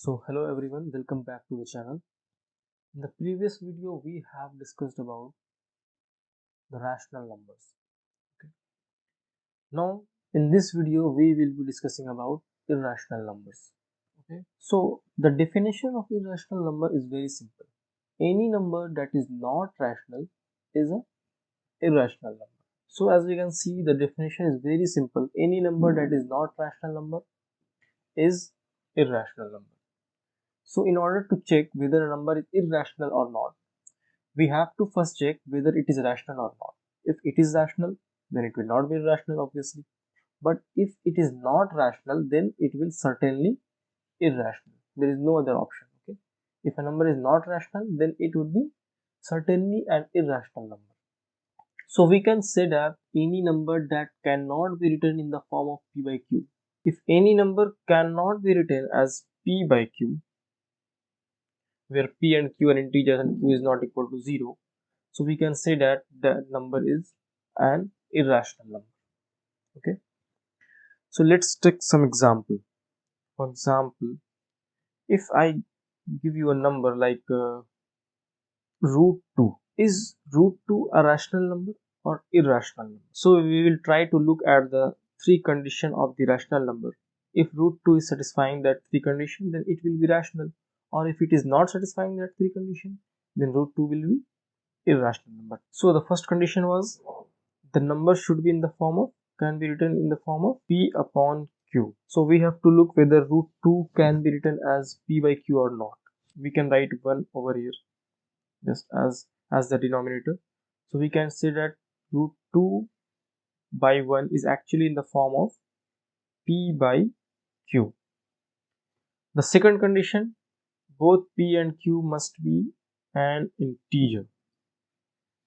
So hello everyone, welcome back to the channel. In the previous video we have discussed about the rational numbers. Okay. Now in this video we will be discussing about irrational numbers. Okay. So the definition of irrational number is very simple. Any number that is not rational is an irrational number. So as we can see, the definition is very simple. Any number that is not rational number is irrational number. So in order to check whether a number is irrational or not, we have to first check whether it is rational or not. If it is rational, then it will not be irrational, obviously. But if it is not rational, then it will certainly irrational. There is no other option. Okay. If a number is not rational, then it would be certainly an irrational number. So we can say that any number that cannot be written in the form of p by q. If any number cannot be written as p by q, where p and q are integers and q is not equal to 0, so we can say that the number is an irrational number. Okay, so let's take some example. For example, if I give you a number like root 2, is root 2 a rational number or irrational number? So we will try to look at the three condition of the rational number. If root 2 is satisfying that three condition, then it will be rational, or if it is not satisfying that three condition, then root 2 will be irrational number. So the first condition was the number should be in the form of, can be written in the form of p upon q. So we have to look whether root 2 can be written as p by q or not. We can write 1 over here just as the denominator. So we can say that root 2 by 1 is actually in the form of p by q. The second condition, both p and q must be an integer.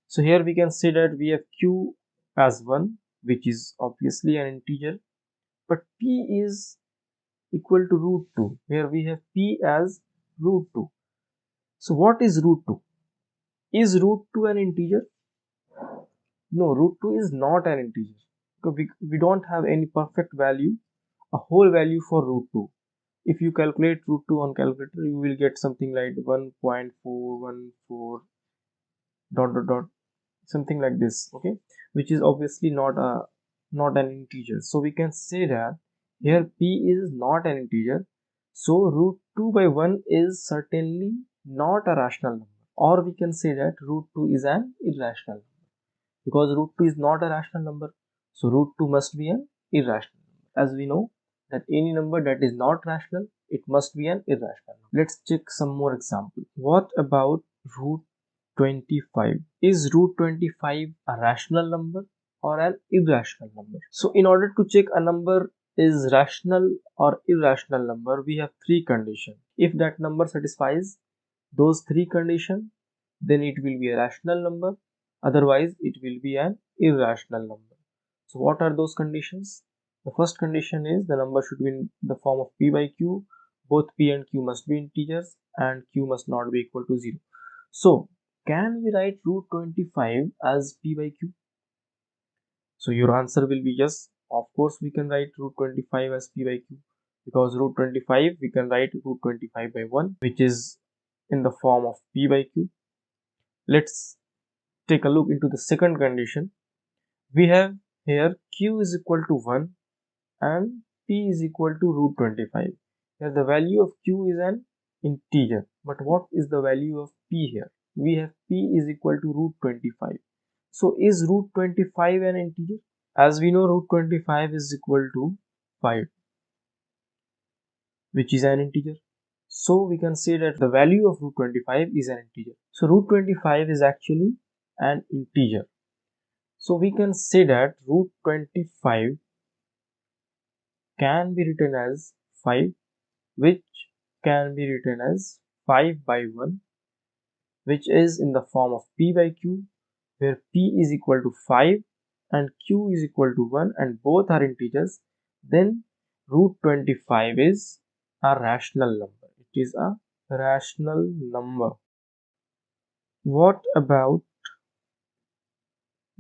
So here we can say that we have q as 1, which is obviously an integer, but p is equal to root 2. Here we have p as root 2. So what is root 2? Is root 2 an integer? No, root 2 is not an integer, because we don't have any perfect value, a whole value for root 2. If you calculate root 2 on calculator, you will get something like 1.414 dot dot dot, something like this. Okay, which is obviously not an integer. So we can say that here p is not an integer, so root 2 by 1 is certainly not a rational number, or we can say that root 2 is an irrational number, because root 2 is not a rational number, so root 2 must be an irrational number. As we know that any number that is not rational, it must be an irrational number. Let's check some more example. What about root 25? Is root 25 a rational number or an irrational number? So in order to check a number is rational or irrational number, we have three conditions. If that number satisfies those three conditions, then it will be a rational number, otherwise it will be an irrational number. So what are those conditions? The first condition is the number should be in the form of p by q, both p and q must be integers, and q must not be equal to 0. So can we write root 25 as p by q? So your answer will be yes. Of course we can write root 25 as p by q, because root 25 we can write root 25 by 1, which is in the form of p by q. Let's take a look into the second condition. We have here q is equal to 1 and p is equal to root 25. Here the value of q is an integer, but what is the value of p here? We have p is equal to root 25. So is root 25 an integer? As we know, root 25 is equal to 5, which is an integer. So we can say that the value of root 25 is an integer. So root 25 is actually an integer. So we can say that root 25 can be written as 5, which can be written as 5 by 1, which is in the form of p by q, where p is equal to 5 and q is equal to 1, and both are integers. Then root 25 is a rational number. It is a rational number. What about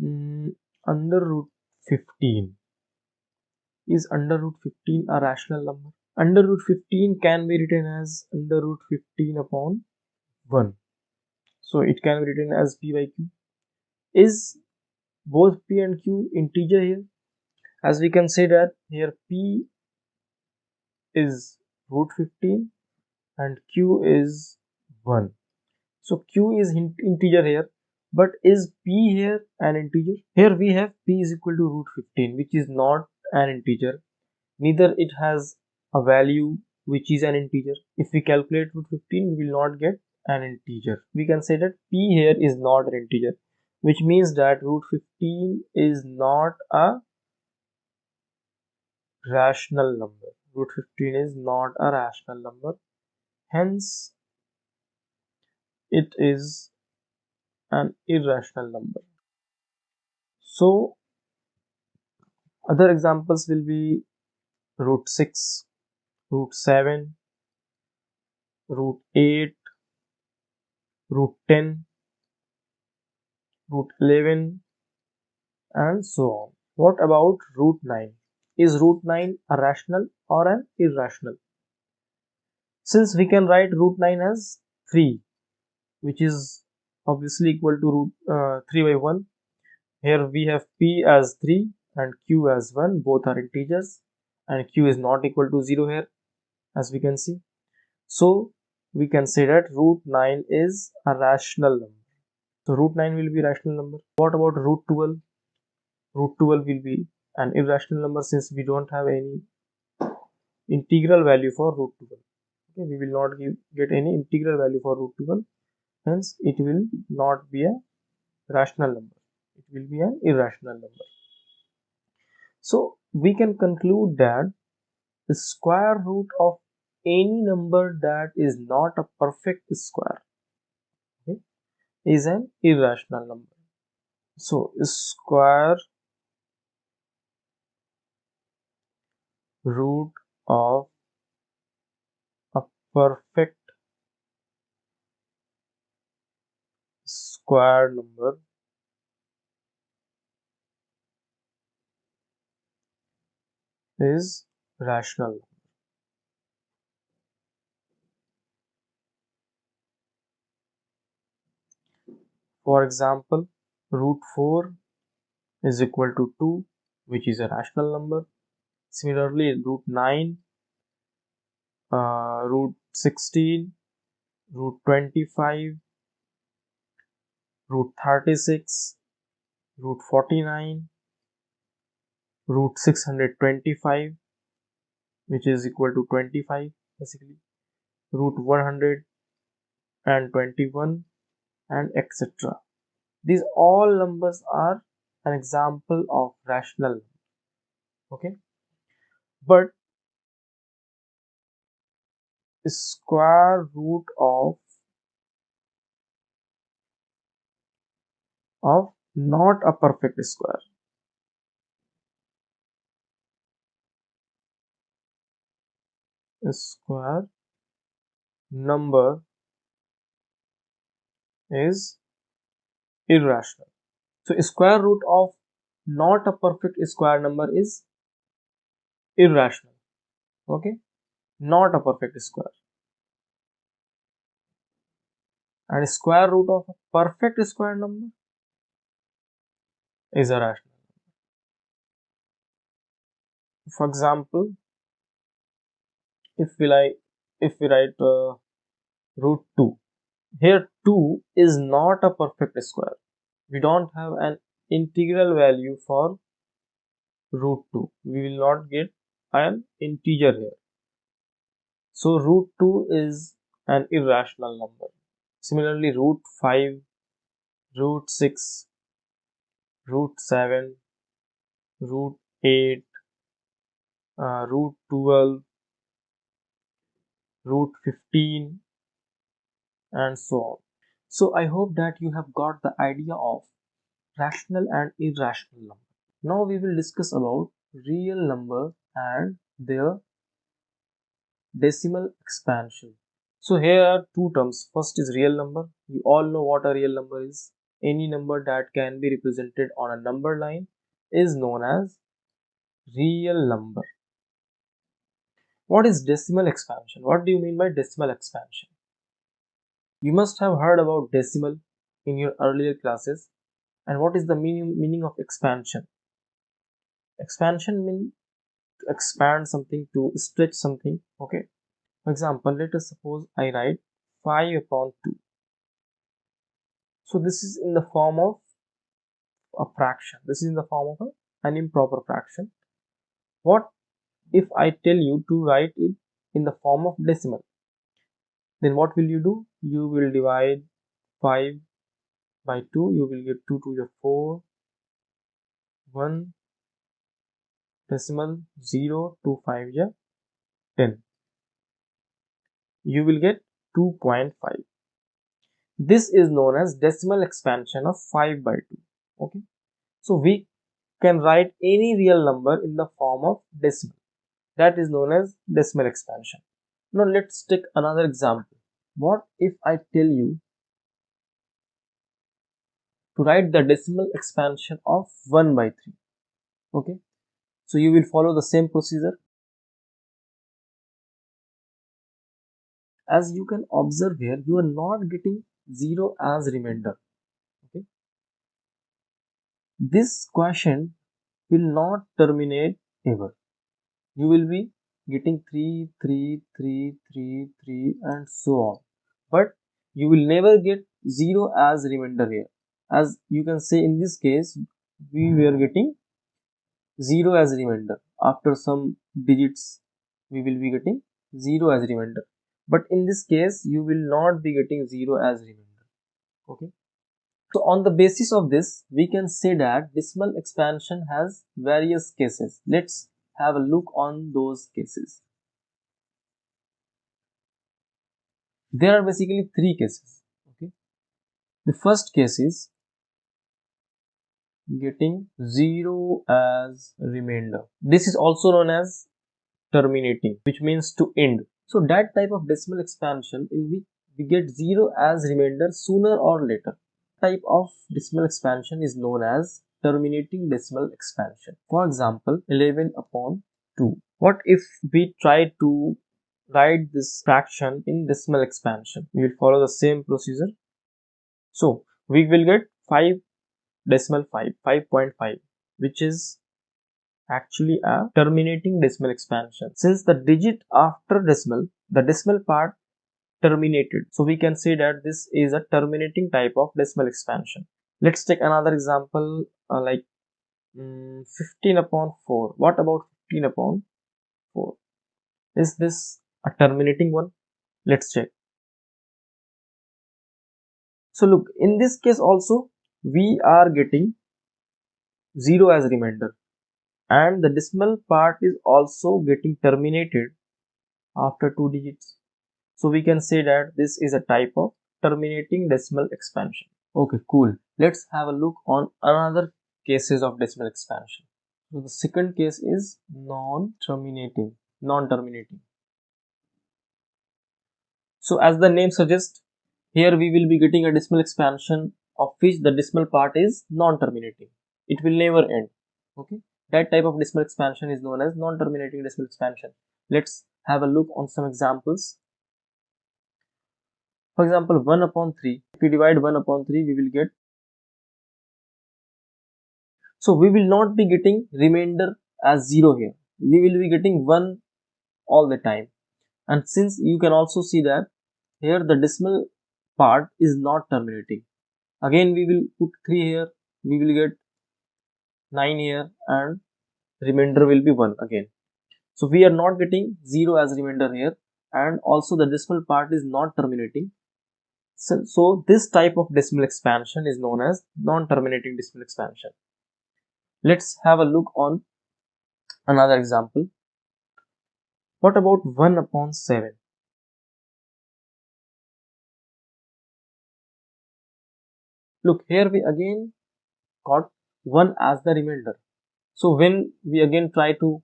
under root 15? Is under root 15 a rational number? Under root 15 can be written as under root 15 upon 1. So it can be written as p by q. Is both p and q integer here? As we can say that here p is root 15 and q is 1. So q is integer here, but is p here an integer? Here we have p is equal to root 15, which is not an integer. Neither it has a value which is an integer. If we calculate root 15, we will not get an integer. We can say that p here is not an integer, which means that root 15 is not a rational number. Root 15 is not a rational number. Hence, it is an irrational number. So, other examples will be root 6, root 7, root 8, root 10, root 11, and so on. What about root 9? Is root 9 a rational or an irrational? Since we can write root 9 as 3, which is obviously equal to root 3 by 1. Here we have p as 3 and q as 1, both are integers, and q is not equal to 0 here, as we can see. So we can say that root 9 is a rational number. So root 9 will be a rational number. What about root 12? Root 12 will be an irrational number since we don't have any integral value for root 12. Okay, we will not get any integral value for root 12. Hence, it will not be a rational number. It will be an irrational number. So we can conclude that the square root of any number that is not a perfect square, okay, is an irrational number. So square root of a perfect square number is rational. For example, root 4 is equal to 2, which is a rational number. Similarly, root 9, root 16, root 25, root 36, root 49, root 625, which is equal to 25 basically, root 121, and etc. These all numbers are an example of rational, okay? But square root of not a perfect square, square number is irrational. So square root of not a perfect square number is irrational, okay? Not a perfect square. And square root of a perfect square number is a rational. For example, if we write root 2, here 2 is not a perfect square. We don't have an integral value for root 2. We will not get an integer here. So root 2 is an irrational number. Similarly, root 5, root 6, root 7, root 8, root 12, root 15, and so on. So I hope that you have got the idea of rational and irrational number. Now we will discuss about real number and their decimal expansion. So here are two terms. First is real number. You all know what a real number is. Any number that can be represented on a number line is known as real number. What is decimal expansion? What do you mean by decimal expansion? You must have heard about decimal in your earlier classes. And what is the meaning of expansion? Expansion means to expand something, to stretch something. Okay. For example, let us suppose I write 5 upon 2. So this is in the form of a fraction. This is in the form of an improper fraction. What if I tell you to write it in the form of decimal? Then what will you do? You will divide 5 by 2. You will get 2 to the 4, 1 decimal 0 to 5 ja 10. You will get 2.5. This is known as decimal expansion of 5 by 2. Okay. So we can write any real number in the form of decimal. That is known as decimal expansion. Now let's take another example. What if I tell you to write the decimal expansion of 1 by 3? Okay. So you will follow the same procedure. As you can observe here, you are not getting 0 as remainder. Okay. This question will not terminate ever. You will be getting 3, 3, 3, 3, 3 and so on. But you will never get 0 as remainder here. As you can say, in this case, we were getting 0 as remainder. After some digits, we will be getting 0 as remainder. But in this case, you will not be getting 0 as remainder. Okay. So on the basis of this, we can say that decimal expansion has various cases. Let's have a look on those cases. There are basically 3 cases. Okay. The first case is getting 0 as remainder. This is also known as terminating, which means to end. So that type of decimal expansion in which we get 0 as remainder sooner or later. Type of decimal expansion is known as terminating decimal expansion. For example, 11 upon 2. What if we try to write this fraction in decimal expansion? We will follow the same procedure. So we will get 5 decimal 5, 5.5, which is actually a terminating decimal expansion. Since the digit after decimal, the decimal part terminated. So we can say that this is a terminating type of decimal expansion. Let's take another example like 15 upon 4. What about 15 upon 4? Is this a terminating one? Let's check. So look, in this case also we are getting 0 as remainder, and the decimal part is also getting terminated after 2 digits. So we can say that this is a type of terminating decimal expansion. Okay, cool. Let's have a look on another cases of decimal expansion. So the second case is non-terminating. So as the name suggests, here we will be getting a decimal expansion of which the decimal part is non-terminating. It will never end. Okay. That type of decimal expansion is known as non-terminating decimal expansion. Let's have a look on some examples. For example, 1 upon 3. If we divide 1 upon 3, we will get. So we will not be getting remainder as 0 here. We will be getting 1 all the time. And since you can also see that here the decimal part is not terminating. Again we will put 3 here. We will get 9 here and remainder will be 1 again. So we are not getting 0 as remainder here, and also the decimal part is not terminating. So this type of decimal expansion is known as non-terminating decimal expansion. Let's have a look on another example. What about 1 upon 7? Look, here we again got 1 as the remainder. So when we again try to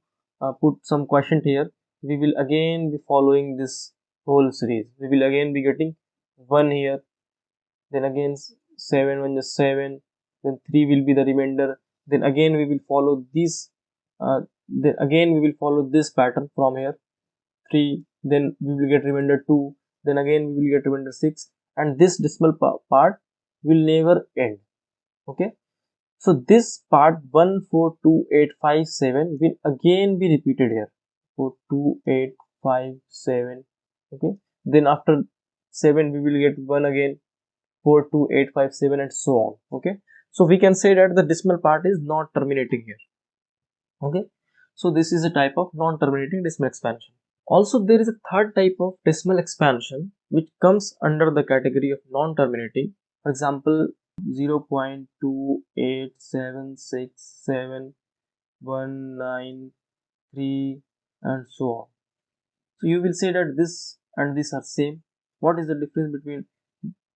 put some quotient here, we will again be following this whole series. We will again be getting 1 here, then again 7, 1 is 7, then 3 will be the remainder, then again we will follow this, then again we will follow this pattern from here, 3, then we will get remainder 2, then again we will get remainder 6, and this decimal part will never end. Okay, so this part 142857 will again be repeated here. 42857. Okay, then after 7 we will get 1 again, 42857, and so on. Okay, so we can say that the decimal part is not terminating here. Okay, so this is a type of non-terminating decimal expansion. Also, there is a third type of decimal expansion which comes under the category of non-terminating. For example, 0.2876719 and so on. So you will say that this and this are same. What is the difference between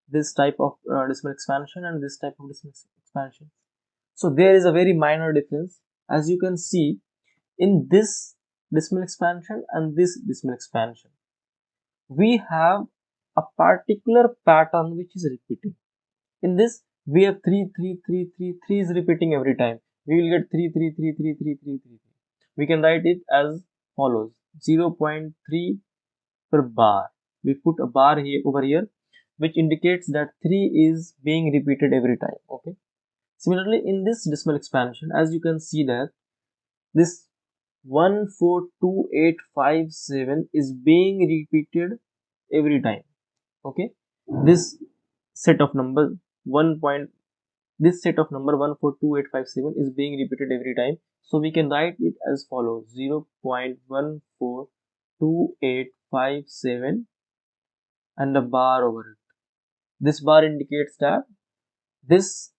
this type of decimal expansion and this type of decimal expansion? So there is a very minor difference. As you can see, in this decimal expansion and this decimal expansion, we have a particular pattern which is repeating. In this, we have 3 is repeating every time. We will get 3. We can write it as follows: 0.3 per bar. We put a bar here over here, which indicates that 3 is being repeated every time. Okay. Similarly, in this decimal expansion, as you can see that this 142857 is being repeated every time. Okay, this set of number 142857 is being repeated every time, so we can write it as follows: 0.142857 and a bar over it. This bar indicates that this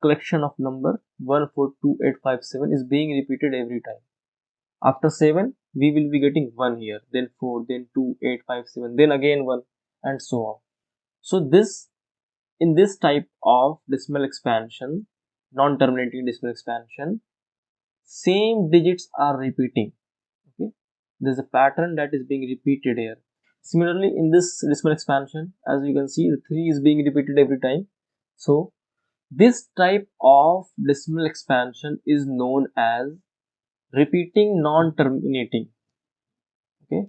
collection of number 142857 is being repeated every time. After 7, we will be getting 1 here, then 4, then 2, 8, 5, 7, then again 1, and so on. So this, in this type of decimal expansion, non-terminating decimal expansion, same digits are repeating. Okay, there's a pattern that is being repeated here. Similarly, in this decimal expansion, as you can see, the 3 is being repeated every time. So this type of decimal expansion is known as repeating non-terminating. Okay,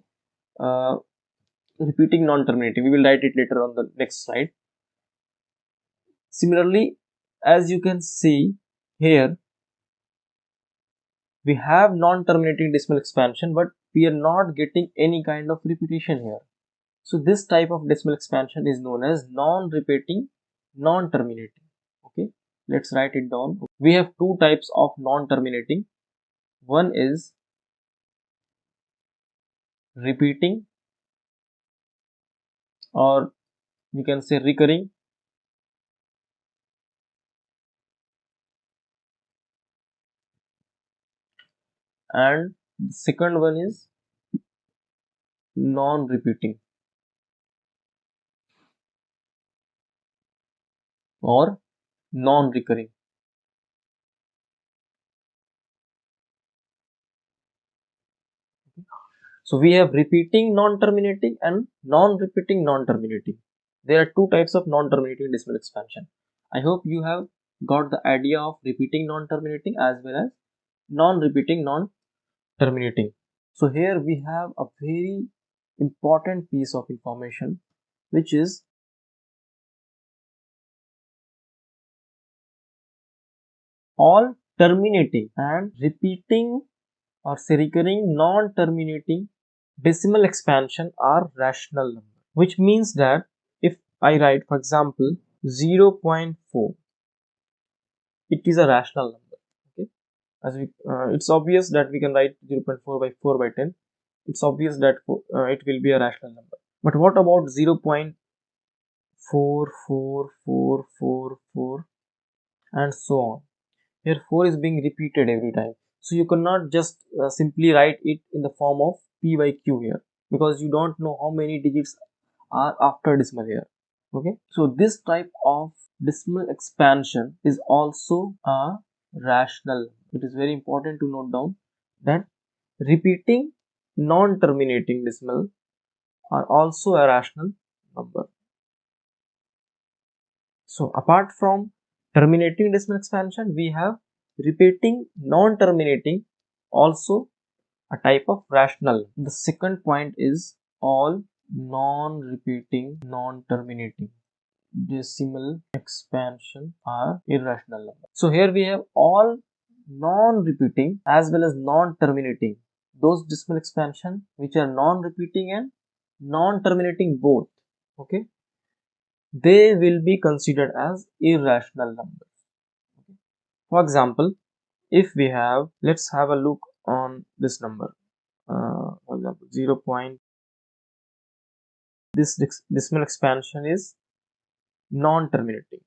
repeating non-terminating. We will write it later on the next slide. Similarly, as you can see here, we have non-terminating decimal expansion, but we are not getting any kind of repetition here. So this type of decimal expansion is known as non-repeating non-terminating. Okay, let's write it down. We have two types of non-terminating. One is repeating, or we can say recurring, and the second one is non-repeating or non-recurring. So we have repeating non-terminating and non-repeating non-terminating. There are two types of non-terminating decimal expansion. I hope you have got the idea of repeating non-terminating as well as non-repeating non-terminating. So here we have a very important piece of information, which is all terminating and repeating, or say recurring non-terminating decimal expansion are rational numbers, which means that if I write, for example, 0.4, it is a rational number. Okay, as we it's obvious that we can write 0.4 by 4 by 10. It's obvious that it will be a rational number. But what about 0.44444 and so on? Here 4 is being repeated every time, so you cannot just simply write it in the form of p by q here, because you don't know how many digits are after decimal here. Okay, so this type of decimal expansion is also a rational. It is very important to note down that repeating non-terminating decimal are also a rational number. So apart from terminating decimal expansion, we have repeating non-terminating, also a type of rational. The second point is all non-repeating, non-terminating decimal expansion are irrational numbers. So here we have all non-repeating as well as non-terminating, those decimal expansion which are non-repeating and non-terminating both, okay, they will be considered as irrational numbers. Okay. For example, if we have, let's have a look on this number, for example 0. This decimal expansion is non-terminating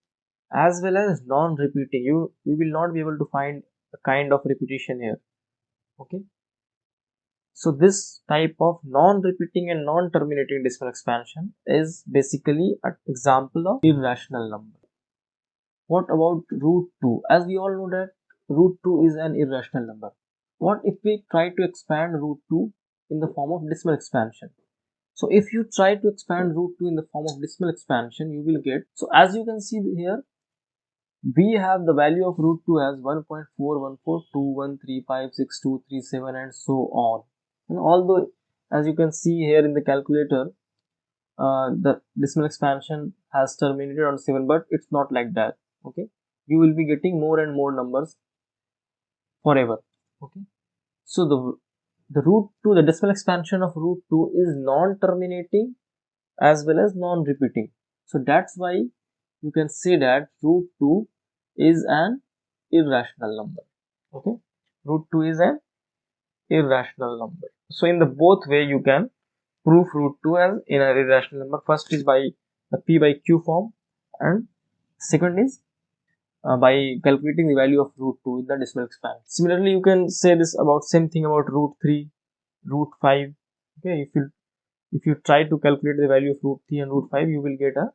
as well as non-repeating. You will not be able to find a kind of repetition here, okay. So this type of non-repeating and non-terminating decimal expansion is basically an example of irrational number. What about root 2? As we all know that root 2 is an irrational number. What if we try to expand root 2 in the form of decimal expansion? So if you try to expand root 2 in the form of decimal expansion, you will get, so as you can see here, we have the value of root 2 as 1.4142135623 and so on. And although as you can see here in the calculator, the decimal expansion has terminated on 7, but it's not like that, okay. You will be getting more and more numbers forever, okay. So the root 2, the decimal expansion of root 2 is non-terminating as well as non-repeating. So that's why you can say that root 2 is an irrational number, okay. Root 2 is an irrational number. So in the both way you can prove root 2 as in an irrational number. First is by the p by q form, and second is by calculating the value of root 2 in the decimal expansion. Similarly, you can say this about same thing about root 3, root 5. Okay, if you try to calculate the value of root 3 and root 5, you will get a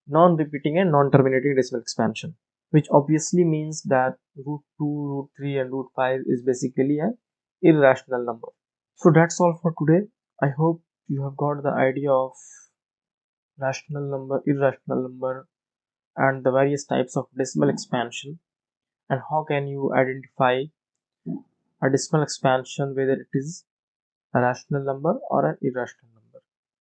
non-repeating and non-terminating decimal expansion, which obviously means that root 2, root 3 and root 5 is basically an irrational number. So that's all for today. I hope you have got the idea of rational number, irrational number, and the various types of decimal expansion, and how can you identify a decimal expansion whether it is a rational number or an irrational number.